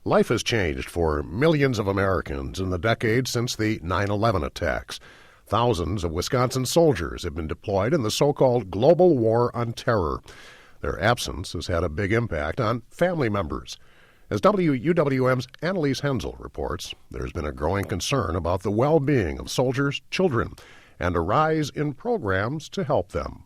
Life has changed for millions of Americans in the decades since the 9/11 attacks. Thousands of Wisconsin soldiers have been deployed in the so-called Global War on Terror. Their absence has had a big impact on family members. As WUWM's Ann-Elise reports, there's been a growing concern about the well-being of soldiers' children and a rise in programs to help them.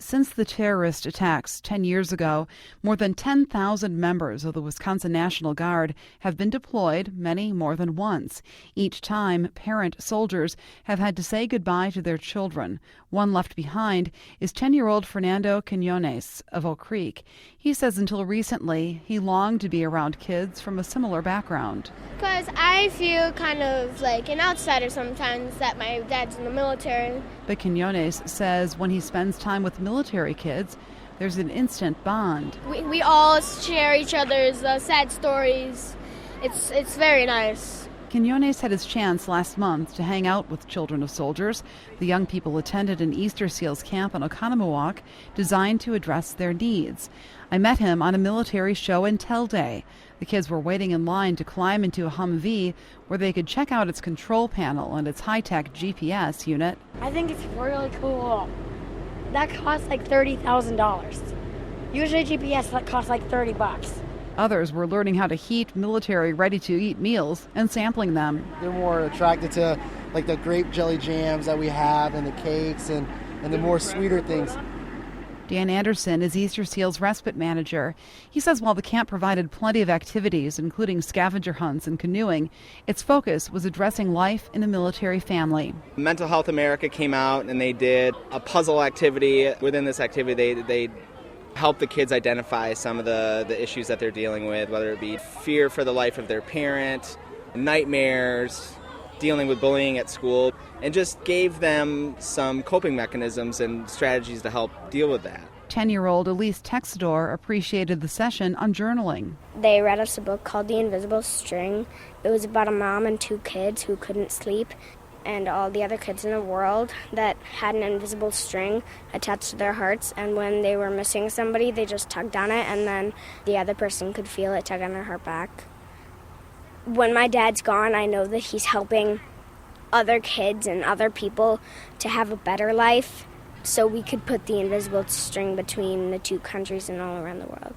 Since the terrorist attacks 10 years ago, more than 10,000 members of the Wisconsin National Guard have been deployed, many more than once. Each time, parent soldiers have had to say goodbye to their children. One left behind is 10-year-old Fernando Quinones of Oak Creek. He says until recently, he longed to be around kids from a similar background. Because I feel kind of like an outsider sometimes that my dad's in the military. But Quinones says when he spends time with military kids, there's an instant bond. We all share each other's sad stories. It's very nice. Quinones had his chance last month to hang out with children of soldiers. The young people attended an Easter Seals camp on Oconomowoc designed to address their needs. I met him on a military show and tell day. The kids were waiting in line to climb into a Humvee where they could check out its control panel and its high-tech GPS unit. I think it's really cool. That costs like $30,000. Usually GPS that costs like $30. Others were learning how to heat military ready-to-eat meals and sampling them. They're more attracted to like the grape jelly jams that we have and the cakes and the more sweeter things. Dan Anderson is Easter Seals respite manager. He says while the camp provided plenty of activities, including scavenger hunts and canoeing, its focus was addressing life in a military family. Mental Health America came out and they did a puzzle activity. Within this activity, they help the kids identify some of the issues that they're dealing with, whether it be fear for the life of their parent, nightmares, dealing with bullying at school, and just gave them some coping mechanisms and strategies to help deal with that. 10-year-old Elise Texador appreciated the session on journaling. They read us a book called The Invisible String. It was about a mom and two kids who couldn't sleep, and all the other kids in the world that had an invisible string attached to their hearts, and when they were missing somebody, they just tugged on it, and then the other person could feel it tug on their heart back. When my dad's gone, I know that he's helping other kids and other people to have a better life, so we could put the invisible string between the two countries and all around the world.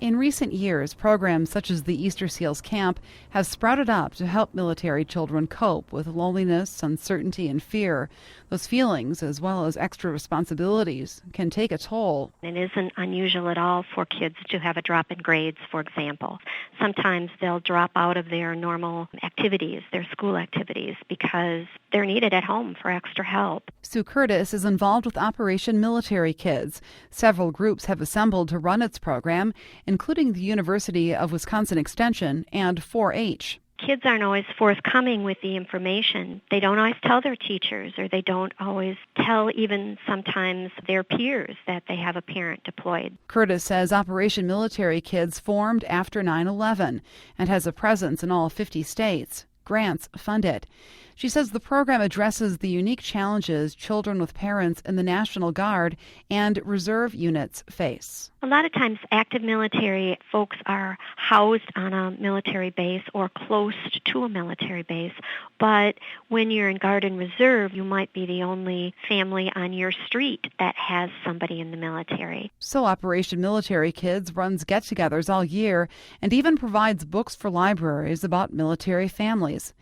In recent years, programs such as the Easter Seals Camp have sprouted up to help military children cope with loneliness, uncertainty, and fear. Those feelings, as well as extra responsibilities, can take a toll. It isn't unusual at all for kids to have a drop in grades, for example. Sometimes they'll drop out of their normal activities, their school activities, because they're needed at home for extra help. Sue Curtis is involved with Operation Military Kids. Several groups have assembled to run its program, including the University of Wisconsin Extension and 4-H. Kids aren't always forthcoming with the information. They don't always tell their teachers, or they don't always tell even sometimes their peers that they have a parent deployed. Curtis says Operation Military Kids formed after 9/11 and has a presence in all 50 states. Grants fund it. She says the program addresses the unique challenges children with parents in the National Guard and reserve units face. A lot of times active military folks are housed on a military base or close to a military base, but when you're in Guard and Reserve, you might be the only family on your street that has somebody in the military. So Operation Military Kids runs get-togethers all year and even provides books for libraries about military families.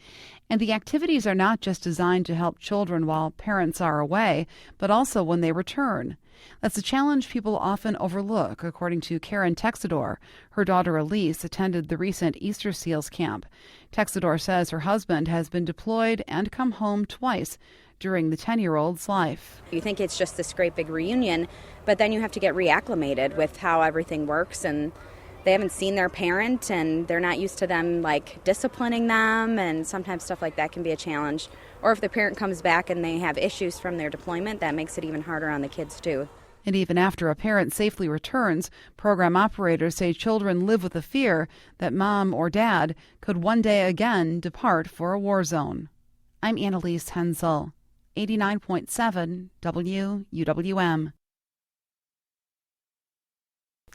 And the activities are not just designed to help children while parents are away, but also when they return. That's a challenge people often overlook, according to Karen Texador. Her daughter Elise attended the recent Easter Seals camp. Texador says her husband has been deployed and come home twice during the 10-year-old's life. You think it's just this great big reunion, but then you have to get reacclimated with how everything works, and they haven't seen their parent and they're not used to them like disciplining them, and sometimes stuff like that can be a challenge. Or if the parent comes back and they have issues from their deployment, that makes it even harder on the kids too. And even after a parent safely returns, program operators say children live with the fear that mom or dad could one day again depart for a war zone. I'm Ann-Elise, 89.7 WUWM.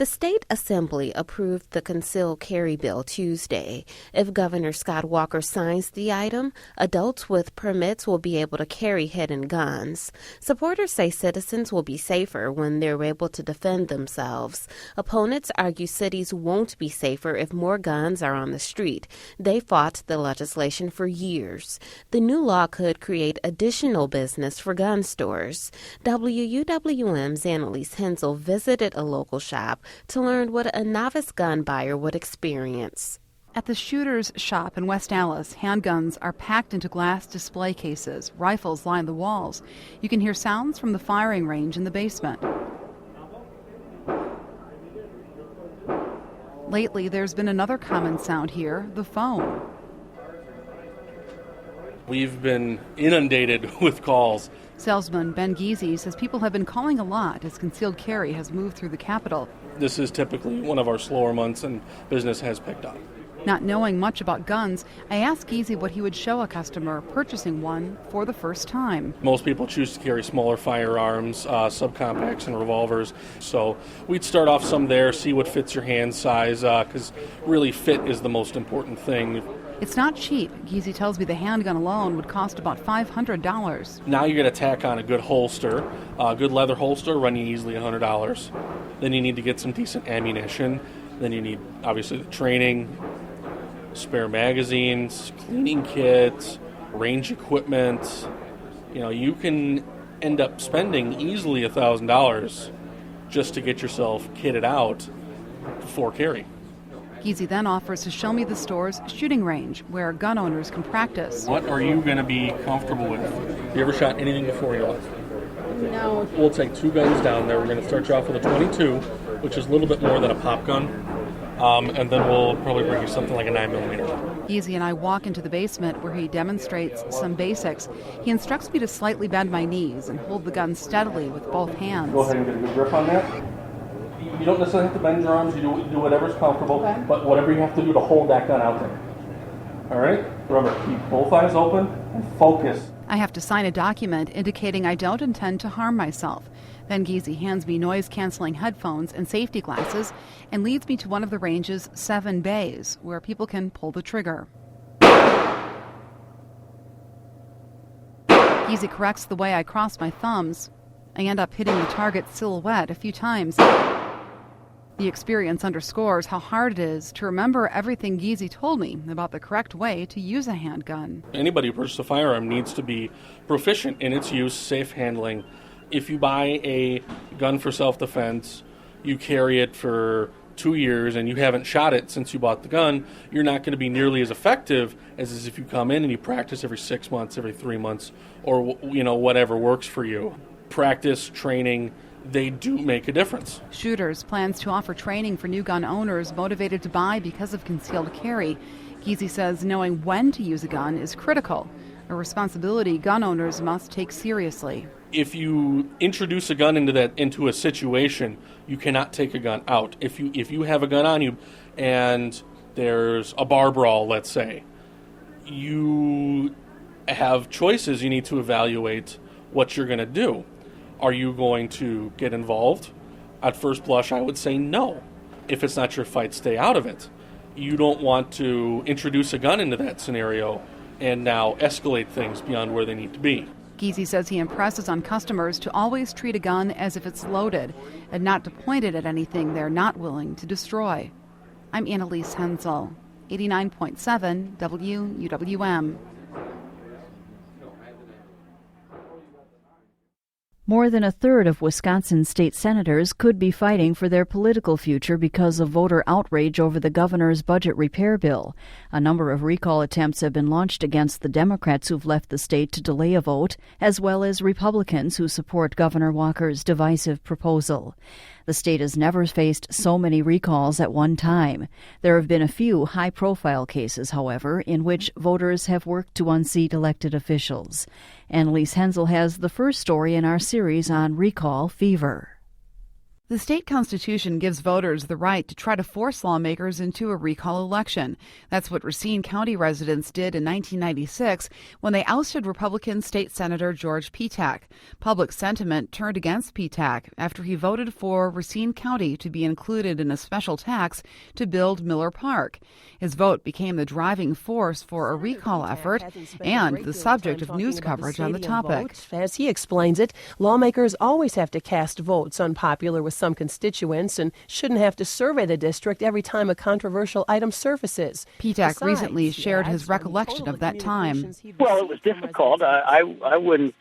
The state assembly approved the concealed carry bill Tuesday. If Governor Scott Walker signs the item, adults with permits will be able to carry hidden guns. Supporters say citizens will be safer when they're able to defend themselves. Opponents argue cities won't be safer if more guns are on the street. They fought the legislation for years. The new law could create additional business for gun stores. WUWM's Ann-Elise visited a local shop to learn what a novice gun buyer would experience. At the Shooter's shop in West Allis, handguns are packed into glass display cases. Rifles line the walls. You can hear sounds from the firing range in the basement. Lately, there's been another common sound here, the phone. We've been inundated with calls. Salesman Ben Giese says people have been calling a lot as concealed carry has moved through the capital. This is typically one of our slower months, and business has picked up. Not knowing much about guns, I asked Giese what he would show a customer purchasing one for the first time. Most people choose to carry smaller firearms, subcompacts and revolvers. So we'd start off some there, see what fits your hand size, because really fit is the most important thing. It's not cheap. Giese tells me the handgun alone would cost about $500. Now you're going to tack on a good holster, a good leather holster, running easily $100. Then you need to get some decent ammunition. Then you need, obviously, the training, spare magazines, cleaning kits, range equipment. You can end up spending easily $1,000 just to get yourself kitted out for carry. Giese then offers to show me the store's shooting range, where gun owners can practice. What are you going to be comfortable with? You ever shot anything before you left? No. We'll take 2 guns down there. We're going to start you off with a .22, which is a little bit more than a pop gun. And then we'll probably bring you something like a 9mm. Giese and I walk into the basement where he demonstrates some basics. He instructs me to slightly bend my knees and hold the gun steadily with both hands. Go ahead and get a good grip on that. You don't necessarily have to bend your arms. You do whatever's comfortable, okay. But whatever you have to do to hold that gun out there. All right? Remember, keep both eyes open and focus. I have to sign a document indicating I don't intend to harm myself. Then Giese hands me noise-canceling headphones and safety glasses and leads me to one of the range's 7 bays where people can pull the trigger. Giese corrects the way I cross my thumbs. I end up hitting the target's silhouette a few times. The experience underscores how hard it is to remember everything Giese told me about the correct way to use a handgun. Anybody who purchases a firearm needs to be proficient in its use, safe handling. If you buy a gun for self-defense, you carry it for 2 years and you haven't shot it since you bought the gun, you're not going to be nearly as effective as if you come in and you practice every 6 months, every 3 months, or whatever works for you. Practice, training, they do make a difference. Shooters plans to offer training for new gun owners motivated to buy because of concealed carry. Giese says knowing when to use a gun is critical, a responsibility gun owners must take seriously. If you introduce a gun into a situation, you cannot take a gun out. If you have a gun on you and there's a bar brawl, let's say, you have choices. You need to evaluate what you're going to do. Are you going to get involved? At first blush, I would say no. If it's not your fight, stay out of it. You don't want to introduce a gun into that scenario and now escalate things beyond where they need to be. Giese says he impresses on customers to always treat a gun as if it's loaded and not to point it at anything they're not willing to destroy. I'm Ann-Elise, 89.7 WUWM. More than a third of Wisconsin state senators could be fighting for their political future because of voter outrage over the governor's budget repair bill. A number of recall attempts have been launched against the Democrats who've left the state to delay a vote, as well as Republicans who support Governor Walker's divisive proposal. The state has never faced so many recalls at one time. There have been a few high-profile cases, however, in which voters have worked to unseat elected officials. Ann-Elise has the first story in our series on recall fever. The state constitution gives voters the right to try to force lawmakers into a recall election. That's what Racine County residents did in 1996 when they ousted Republican State Senator George Petak. Public sentiment turned against Petak after he voted for Racine County to be included in a special tax to build Miller Park. His vote became the driving force for a recall effort and the subject of news coverage on the topic. As he explains it, lawmakers always have to cast votes unpopular with some constituents and shouldn't have to survey the district every time a controversial item surfaces. Petak recently shared his recollection of that time. Well, it was difficult. I wouldn't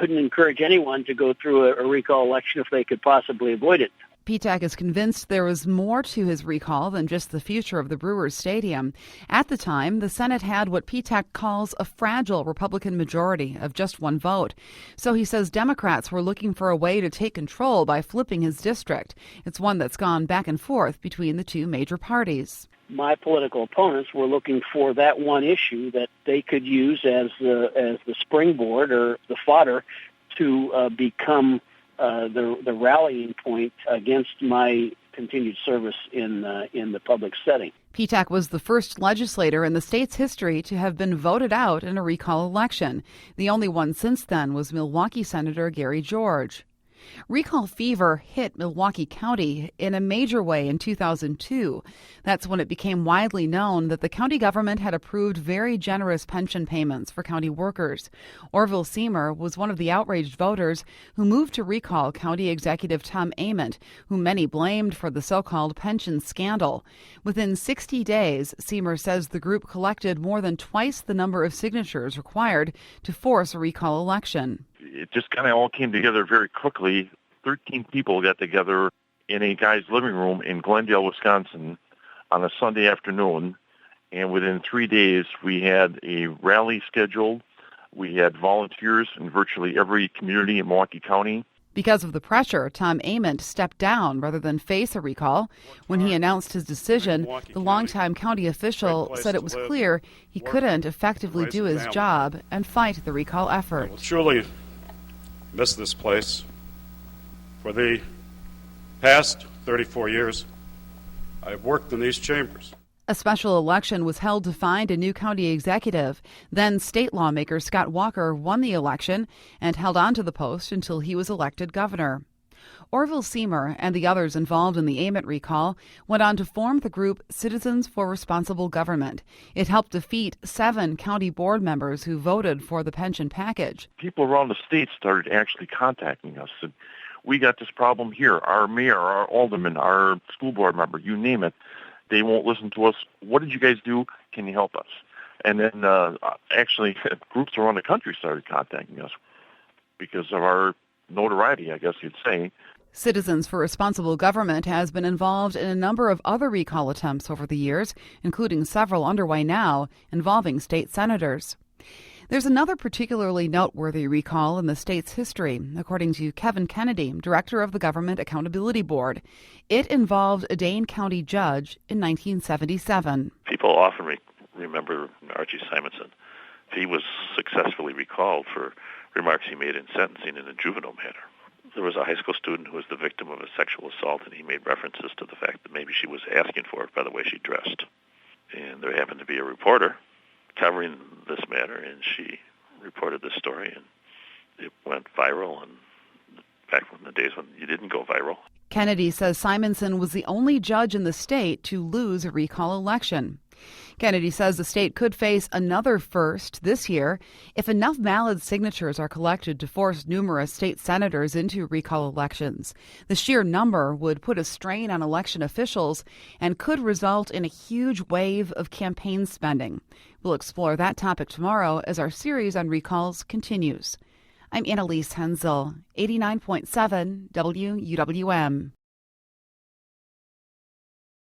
encourage anyone to go through a recall election if they could possibly avoid it. Petak is convinced there was more to his recall than just the future of the Brewers Stadium. At the time, the Senate had what Petak calls a fragile Republican majority of just one vote. So he says Democrats were looking for a way to take control by flipping his district. It's one that's gone back and forth between the two major parties. My political opponents were looking for that one issue that they could use as the springboard or the fodder to become the rallying point against my continued service in the public setting. Petak was the first legislator in the state's history to have been voted out in a recall election. The only one since then was Milwaukee Senator Gary George. Recall fever hit Milwaukee County in a major way in 2002. That's when it became widely known that the county government had approved very generous pension payments for county workers. Orville Seymour was one of the outraged voters who moved to recall County Executive Tom Ament, whom many blamed for the so-called pension scandal. Within 60 days, Seymour says the group collected more than twice the number of signatures required to force a recall election. It just kind of all came together very quickly. 13 people got together in a guy's living room in Glendale, Wisconsin on a Sunday afternoon, and within 3 days we had a rally scheduled. We had volunteers in virtually every community in Milwaukee County. Because of the pressure, Tom Ament stepped down rather than face a recall. When he announced his decision, the longtime county official said it was clear he couldn't effectively do his job and fight the recall effort. I will truly miss this place. For the past 34 years, I've worked in these chambers. A special election was held to find a new county executive. Then state lawmaker Scott Walker won the election and held on to the post until he was elected governor. Orville Seymour and the others involved in the Ament recall went on to form the group Citizens for Responsible Government. It helped defeat 7 county board members who voted for the pension package. People around the state started actually contacting us. And we got this problem here. Our mayor, our alderman, our school board member, you name it, they won't listen to us. What did you guys do? Can you help us? And then actually groups around the country started contacting us because of our notoriety, I guess you'd say. Citizens for Responsible Government has been involved in a number of other recall attempts over the years, including several underway now involving state senators. There's another particularly noteworthy recall in the state's history, according to Kevin Kennedy, director of the Government Accountability Board. It involved a Dane County judge in 1977. People often remember Archie Simonson. He was successfully recalled for remarks he made in sentencing in a juvenile matter. There was a high school student who was the victim of a sexual assault, and he made references to the fact that maybe she was asking for it by the way she dressed. And there happened to be a reporter covering this matter, and she reported this story, and it went viral, and back in the days when you didn't go viral. Kennedy says Simonson was the only judge in the state to lose a recall election. Kennedy says the state could face another first this year if enough valid signatures are collected to force numerous state senators into recall elections. The sheer number would put a strain on election officials and could result in a huge wave of campaign spending. We'll explore that topic tomorrow as our series on recalls continues. I'm Ann-Elise, 89.7 WUWM.